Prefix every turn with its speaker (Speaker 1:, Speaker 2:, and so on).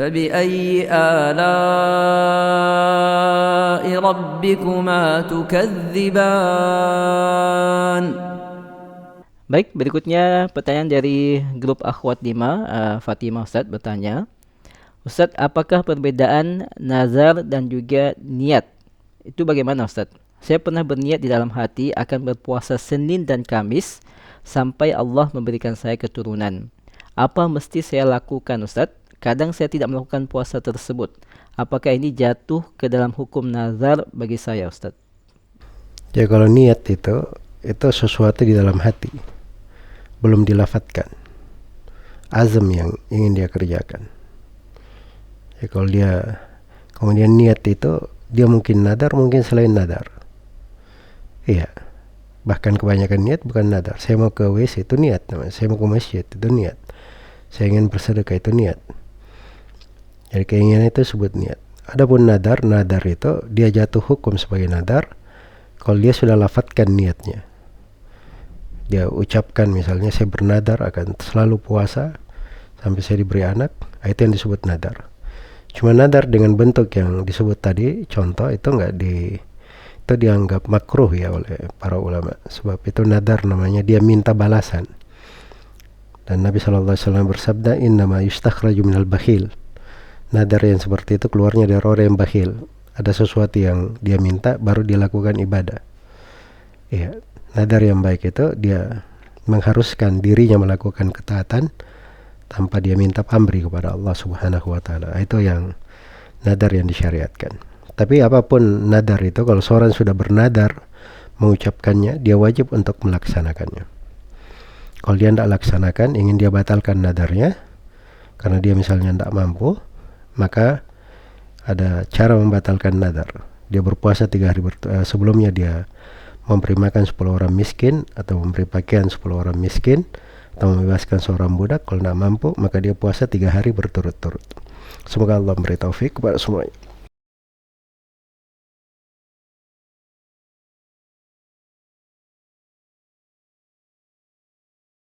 Speaker 1: فبأي آلاء ربكما تكذبان.
Speaker 2: Baik, berikutnya pertanyaan dari grup Akhwat 5. Fatimah Ustaz bertanya, Ustaz, apakah perbedaan nazar dan juga niat? Itu bagaimana Ustaz? Saya pernah berniat di dalam hati akan berpuasa Senin dan Kamis sampai Allah memberikan saya keturunan. Apa mesti saya lakukan Ustaz? Kadang saya tidak melakukan puasa tersebut. Apakah ini jatuh ke dalam hukum nazar bagi saya Ustaz?
Speaker 3: Ya, kalau niat itu sesuatu di dalam hati, belum dilafatkan, azam yang ingin dia kerjakan. Ya, kalau dia kemudian niat itu, dia mungkin nadar, mungkin selain nadar. Iya, bahkan kebanyakan niat bukan nadar. Saya mau ke WC itu niat, saya mau ke masjid itu niat, saya ingin bersedekah itu niat. Jadi keinginan itu sebut niat. Adapun nadar itu dia jatuh hukum sebagai nadar kalau dia sudah lafatkan niatnya. Dia ucapkan misalnya, saya bernadar akan selalu puasa sampai saya diberi anak, itu yang disebut nadar. Cuma nadar dengan bentuk yang disebut tadi, contoh, itu itu dianggap makruh ya oleh para ulama. Sebab itu nadar namanya, dia minta balasan. Dan Nabi SAW bersabda, innama yustakhraju minal bakhil. Nadar yang seperti itu keluarnya dari orang yang bakhil. Ada sesuatu yang dia minta baru dilakukan ibadah. Ya, nadar yang baik itu dia mengharuskan dirinya melakukan ketaatan tanpa dia minta pamrih kepada Allah Subhanahu wa taala. Itu yang nadar yang disyariatkan. Tapi apapun nadar itu, kalau seorang sudah bernadar mengucapkannya, dia wajib untuk melaksanakannya. Kalau dia tidak laksanakan, ingin dia batalkan nadarnya karena dia misalnya tidak mampu, maka ada cara membatalkan nadar. Dia berpuasa 3 hari sebelumnya, dia memberi makan 10 orang miskin, atau memberi pakaian 10 orang miskin, atau membebaskan seorang budak. Kalau tidak mampu, maka dia puasa 3 hari berturut-turut. Semoga Allah memberi taufik kepada semuanya.